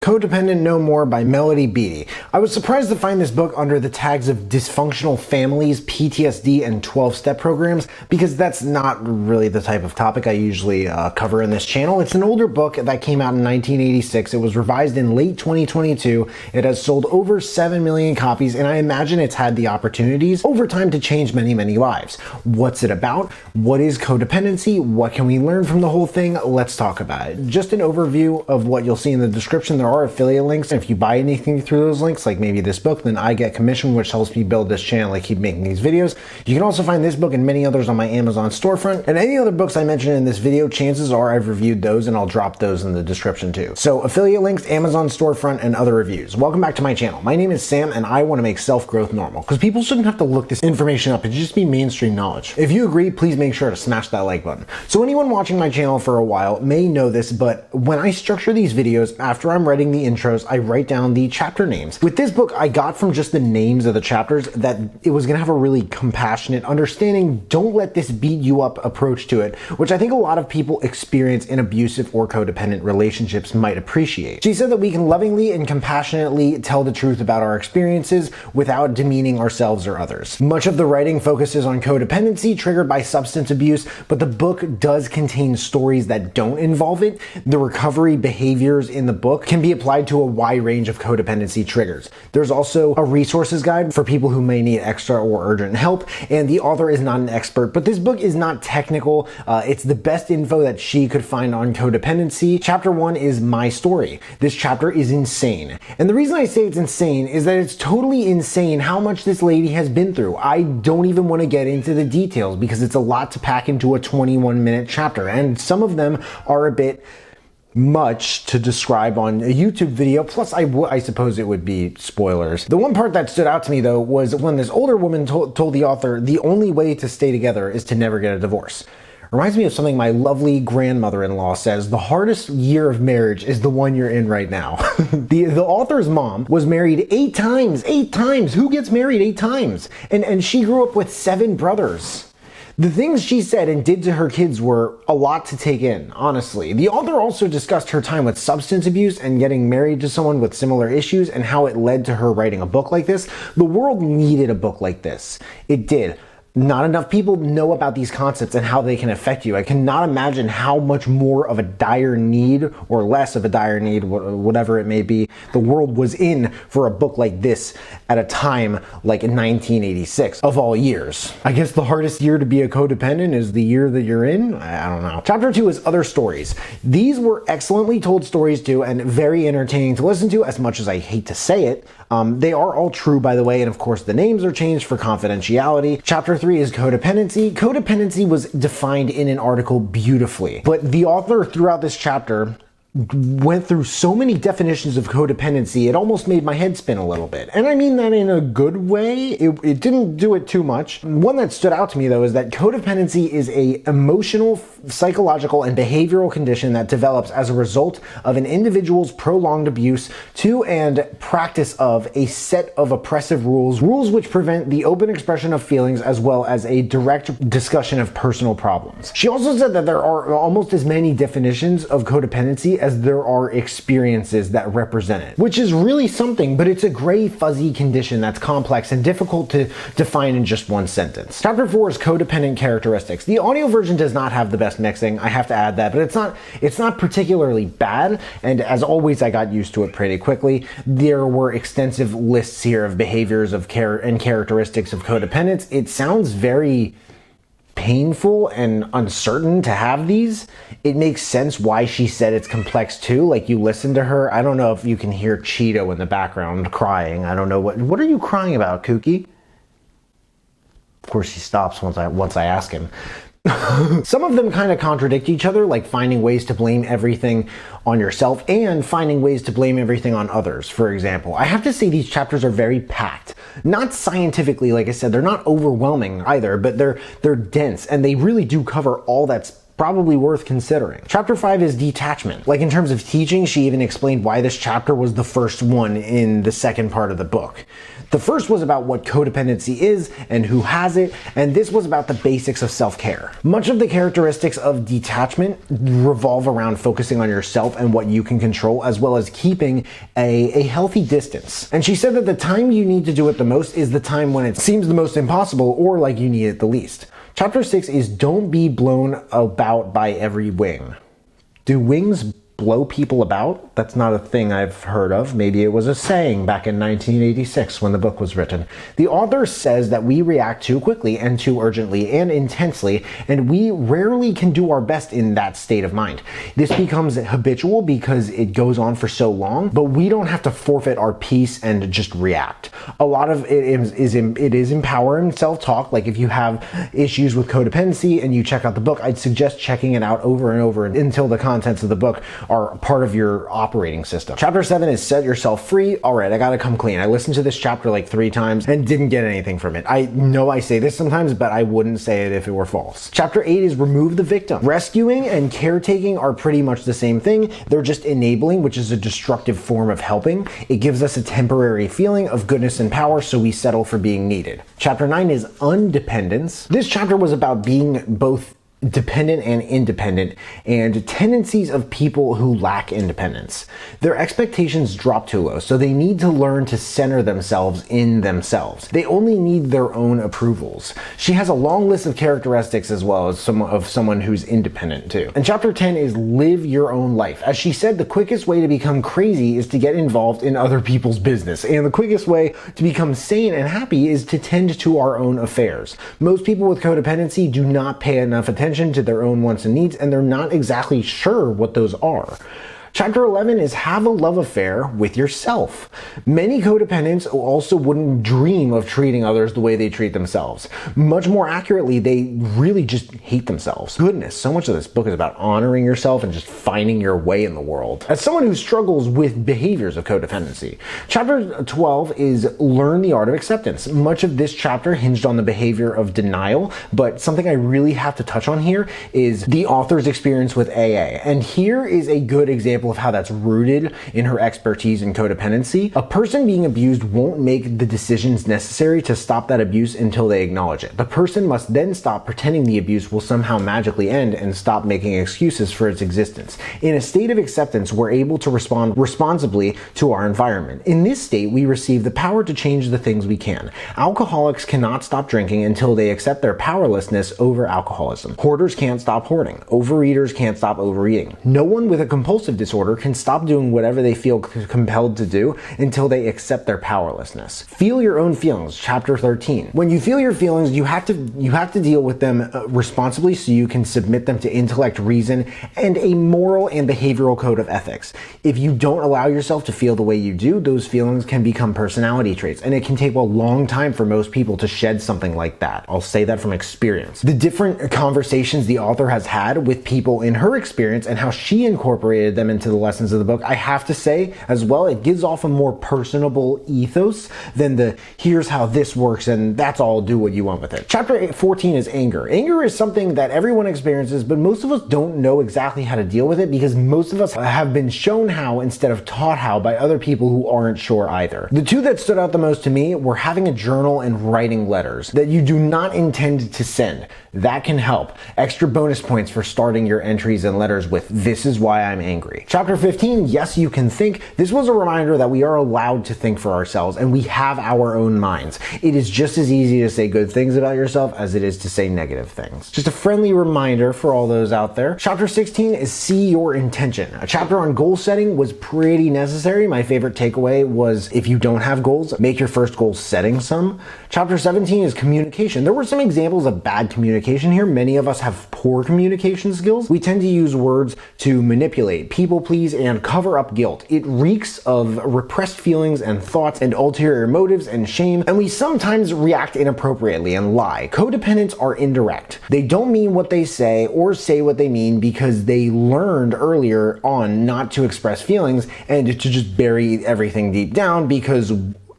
Codependent No More by Melody Beattie. I was surprised to find this book under the tags of dysfunctional families, PTSD, and 12-step programs because that's not really the type of topic I usually cover in this channel. It's an older book that came out in 1986. It was revised in late 2022. It has sold over 7 million copies, and I imagine it's had the opportunities over time to change many, many lives. What's it about? What is codependency? What can we learn from the whole thing? Let's talk about it. Just an overview of what you'll see in the description. There are affiliate links, and if you buy anything through those links, like maybe this book, then I get commission, which helps me build this channel. I keep making these videos. You can also find this book and many others on my Amazon storefront, and any other books I mention in this video, chances are I've reviewed those, and I'll drop those in the description too. So affiliate links, Amazon storefront, and other reviews. Welcome back to my channel. My name is Sam, and I want to make self-growth normal, because people shouldn't have to look this information up. It should just be mainstream knowledge. If you agree, please make sure to smash that like button. So anyone watching my channel for a while may know this, but when I structure these videos, after I'm writing the intros, I write down the chapter names. With this book, I got from just the names of the chapters that it was gonna have a really compassionate, understanding, don't let this beat you up approach to it, which I think a lot of people experience in abusive or codependent relationships might appreciate. She said that we can lovingly and compassionately tell the truth about our experiences without demeaning ourselves or others. Much of the writing focuses on codependency triggered by substance abuse, but the book does contain stories that don't involve it. The recovery behaviors in the book can be applied to a wide range of codependency triggers. There's also a resources guide for people who may need extra or urgent help, and the author is not an expert, but this book is not technical. It's the best info that she could find on codependency. Chapter 1 is my story. This chapter is insane. And the reason I say it's insane is that it's totally insane how much this lady has been through. I don't even want to get into the details because it's a lot to pack into a 21-minute chapter, and some of them are a bit much to describe on a YouTube video, plus I suppose it would be spoilers. The one part that stood out to me though was when this older woman told the author the only way to stay together is to never get a divorce. Reminds me of something my lovely grandmother-in-law says: the hardest year of marriage is the one you're in right now. The author's mom was married 8 times. 8 times! Who gets married 8 times? And she grew up with 7 brothers. The things she said and did to her kids were a lot to take in, honestly. The author also discussed her time with substance abuse and getting married to someone with similar issues and how it led to her writing a book like this. The world needed a book like this. It did. Not enough people know about these concepts and how they can affect you. I cannot imagine how much more of a dire need, or less of a dire need, whatever it may be, the world was in for a book like this at a time like in 1986, of all years. I guess the hardest year to be a codependent is the year that you're in? I don't know. Chapter 2 is other stories. These were excellently told stories too, and very entertaining to listen to, as much as I hate to say it. They are all true, by the way, and of course the names are changed for confidentiality. Chapter 3 is codependency. Codependency was defined in an article beautifully, but the author throughout this chapter went through so many definitions of codependency, it almost made my head spin a little bit. And I mean that in a good way. It didn't do it too much. One that stood out to me though is that codependency is a emotional, psychological, and behavioral condition that develops as a result of an individual's prolonged abuse to and practice of a set of oppressive rules which prevent the open expression of feelings as well as a direct discussion of personal problems. She also said that there are almost as many definitions of codependency as there are experiences that represent it, which is really something, but it's a gray, fuzzy condition that's complex and difficult to define in just one sentence. Chapter 4 is codependent characteristics. The audio version does not have the best mixing, I have to add that, but it's not particularly bad, and as always, I got used to it pretty quickly. There were extensive lists here of behaviors of and characteristics of codependence. It sounds very painful and uncertain to have these. It makes sense why she said it's complex too. Like, you listen to her. I don't know if you can hear Cheeto in the background crying. I don't know what are you crying about, Kookie? Of course he stops once I ask him. Some of them kind of contradict each other, like finding ways to blame everything on yourself and finding ways to blame everything on others, for example. I have to say these chapters are very packed. Not scientifically, like I said, they're not overwhelming either, but they're dense, and they really do cover all that's probably worth considering. Chapter 5 is detachment. Like in terms of teaching, she even explained why this chapter was the first one in the second part of the book. The first was about what codependency is and who has it, and this was about the basics of self-care. Much of the characteristics of detachment revolve around focusing on yourself and what you can control, as well as keeping a healthy distance. And she said that the time you need to do it the most is the time when it seems the most impossible or like you need it the least. Chapter 6 is don't be blown about by every wing. Do wings blow people about? That's not a thing I've heard of. Maybe it was a saying back in 1986 when the book was written. The author says that we react too quickly and too urgently and intensely, and we rarely can do our best in that state of mind. This becomes habitual because it goes on for so long, but we don't have to forfeit our peace and just react. A lot of it is empowering self-talk. Like if you have issues with codependency and you check out the book, I'd suggest checking it out over and over until the contents of the book are part of your operating system. Chapter 7 is set yourself free. All right, I gotta come clean. I listened to this chapter like 3 times and didn't get anything from it. I know I say this sometimes, but I wouldn't say it if it were false. Chapter 8 is remove the victim. Rescuing and caretaking are pretty much the same thing. They're just enabling, which is a destructive form of helping. It gives us a temporary feeling of goodness and power, so we settle for being needed. Chapter 9 is undependence. This chapter was about being both dependent and independent, and tendencies of people who lack independence. Their expectations drop too low, so they need to learn to center themselves in themselves. They only need their own approvals. She has a long list of characteristics as well as someone who's independent too. And chapter 10 is live your own life. As she said, the quickest way to become crazy is to get involved in other people's business, and the quickest way to become sane and happy is to tend to our own affairs. Most people with codependency do not pay enough attention to their own wants and needs, and they're not exactly sure what those are. Chapter 11 is have a love affair with yourself. Many codependents also wouldn't dream of treating others the way they treat themselves. Much more accurately, they really just hate themselves. Goodness, so much of this book is about honoring yourself and just finding your way in the world. As someone who struggles with behaviors of codependency, chapter 12 is learn the art of acceptance. Much of this chapter hinged on the behavior of denial, but something I really have to touch on here is the author's experience with AA. And here is a good example of how that's rooted in her expertise in codependency. A person being abused won't make the decisions necessary to stop that abuse until they acknowledge it. The person must then stop pretending the abuse will somehow magically end and stop making excuses for its existence. In a state of acceptance, we're able to respond responsibly to our environment. In this state, we receive the power to change the things we can. Alcoholics cannot stop drinking until they accept their powerlessness over alcoholism. Hoarders can't stop hoarding. Overeaters can't stop overeating. No one with a compulsive disorder can stop doing whatever they feel compelled to do until they accept their powerlessness. Feel your own feelings, chapter 13. When you feel your feelings, you have to deal with them responsibly so you can submit them to intellect, reason, and a moral and behavioral code of ethics. If you don't allow yourself to feel the way you do, those feelings can become personality traits, and it can take a long time for most people to shed something like that. I'll say that from experience. The different conversations the author has had with people in her experience and how she incorporated them into the lessons of the book, I have to say as well, it gives off a more personable ethos than the here's how this works and that's all, do what you want with it. Chapter 14 is anger. Anger is something that everyone experiences, but most of us don't know exactly how to deal with it because most of us have been shown how instead of taught how by other people who aren't sure either. The two that stood out the most to me were having a journal and writing letters that you do not intend to send. That can help. Extra bonus points for starting your entries and letters with "This is why I'm angry." Chapter 15, yes, you can think. This was a reminder that we are allowed to think for ourselves and we have our own minds. It is just as easy to say good things about yourself as it is to say negative things. Just a friendly reminder for all those out there. Chapter 16 is see your intention. A chapter on goal setting was pretty necessary. My favorite takeaway was if you don't have goals, make your first goal setting some. Chapter 17 is communication. There were some examples of bad communication here. Many of us have poor communication skills. We tend to use words to manipulate, people please, and cover up guilt. It reeks of repressed feelings and thoughts and ulterior motives and shame, and we sometimes react inappropriately and lie. Codependents are indirect. They don't mean what they say or say what they mean because they learned earlier on not to express feelings and to just bury everything deep down because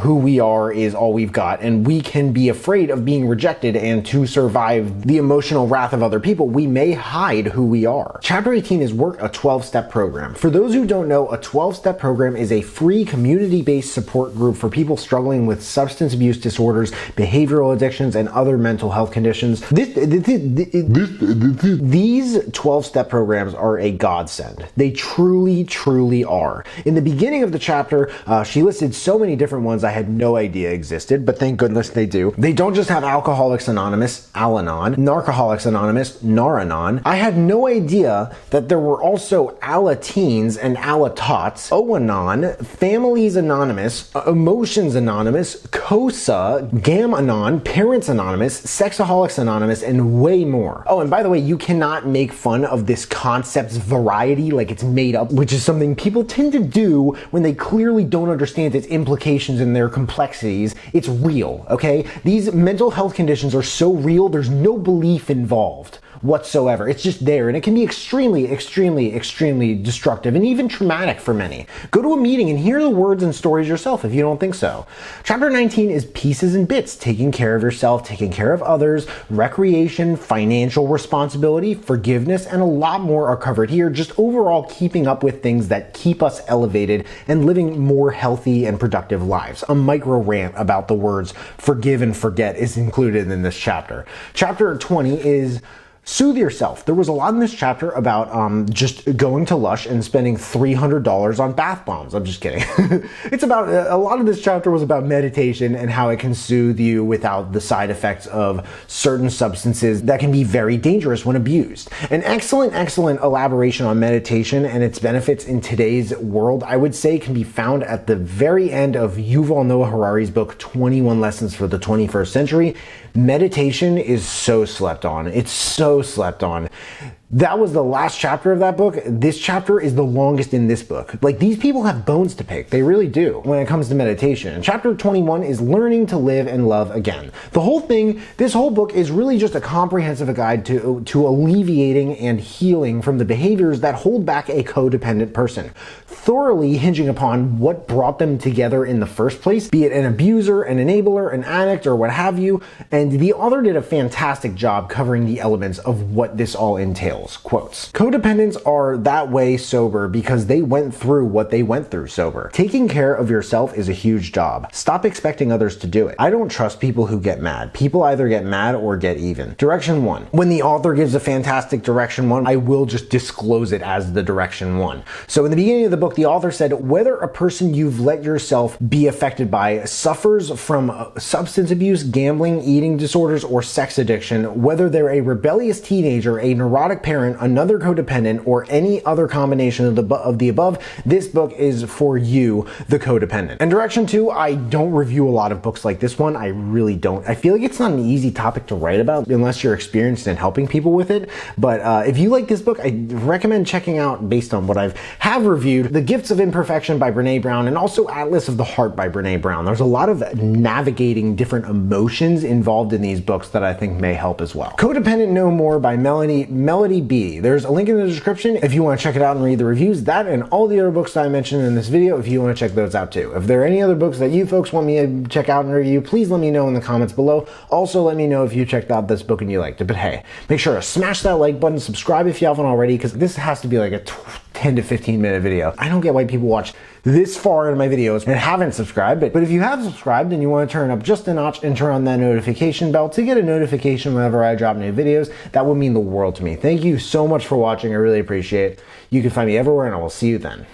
who we are is all we've got, and we can be afraid of being rejected, and to survive the emotional wrath of other people, we may hide who we are. Chapter 18 is Work a 12-Step Program. For those who don't know, a 12-Step Program is a free community-based support group for people struggling with substance abuse disorders, behavioral addictions, and other mental health conditions. These 12-step programs are a godsend. They truly, truly are. In the beginning of the chapter, she listed so many different ones I had no idea existed, but thank goodness they do. They don't just have Alcoholics Anonymous, Al-Anon, Narcoholics Anonymous, Nar-Anon. I had no idea that there were also Ala-Teens and Ala-Tots, O-Anon, Families Anonymous, Emotions Anonymous, COSA, Gam-Anon, Parents Anonymous, Sexaholics Anonymous, and way more. Oh, and by the way, you cannot make fun of this concept's variety like it's made up, which is something people tend to do when they clearly don't understand its implications and their complexities. It's real, okay? These mental health conditions are so real, there's no belief involved whatsoever. It's just there, and it can be extremely, extremely, extremely destructive and even traumatic for many. Go to a meeting and hear the words and stories yourself if you don't think so. Chapter 19 is Pieces and Bits, taking care of yourself, taking care of others, recreation, financial responsibility, forgiveness, and a lot more are covered here. Just overall keeping up with things that keep us elevated and living more healthy and productive lives. A micro rant about the words forgive and forget is included in this chapter. Chapter 20 is Soothe Yourself. There was a lot in this chapter about just going to Lush and spending $300 on bath bombs. I'm just kidding. It's about, a lot of this chapter was about meditation and how it can soothe you without the side effects of certain substances that can be very dangerous when abused. An excellent, excellent elaboration on meditation and its benefits in today's world, I would say, can be found at the very end of Yuval Noah Harari's book, 21 Lessons for the 21st Century. Meditation is so slept on. It's so slept on. That was the last chapter of that book. This chapter is the longest in this book. Like, these people have bones to pick. They really do when it comes to meditation. And chapter 21 is Learning to Live and Love Again. The whole thing, this whole book is really just a comprehensive guide to alleviating and healing from the behaviors that hold back a codependent person, thoroughly hinging upon what brought them together in the first place, be it an abuser, an enabler, an addict, or what have you. And the author did a fantastic job covering the elements of what this all entails. Quotes. Codependents are that way sober because they went through what they went through sober. Taking care of yourself is a huge job. Stop expecting others to do it. I don't trust people who get mad. People either get mad or get even. Direction 1. When the author gives a fantastic direction 1, I will just disclose it as the direction 1. So in the beginning of the book, the author said, whether a person you've let yourself be affected by suffers from substance abuse, gambling, eating disorders, or sex addiction, whether they're a rebellious teenager, a neurotic parent, another codependent, or any other combination of the above, this book is for you, the codependent. And direction 2, I don't review a lot of books like this one. I really don't. I feel like it's not an easy topic to write about unless you're experienced in helping people with it. But if you like this book, I recommend checking out, based on what I've reviewed, The Gifts of Imperfection by Brene Brown, and also Atlas of the Heart by Brene Brown. There's a lot of navigating different emotions involved in these books that I think may help as well. Codependent No More by Melody Beattie. There's a link in the description if you want to check it out and read the reviews. That and all the other books that I mentioned in this video, if you want to check those out too. If there are any other books that you folks want me to check out and review, please let me know in the comments below. Also, let me know if you checked out this book and you liked it. But hey, make sure to smash that like button, subscribe if you haven't already, because this has to be like a 10 to 15 minute video. I don't get why people watch this far into my videos and haven't subscribed, but if you have subscribed and you want to turn up just a notch and turn on that notification bell to get a notification whenever I drop new videos, that would mean the world to me. Thank you so much for watching. I really appreciate it. You can find me everywhere, and I will see you then.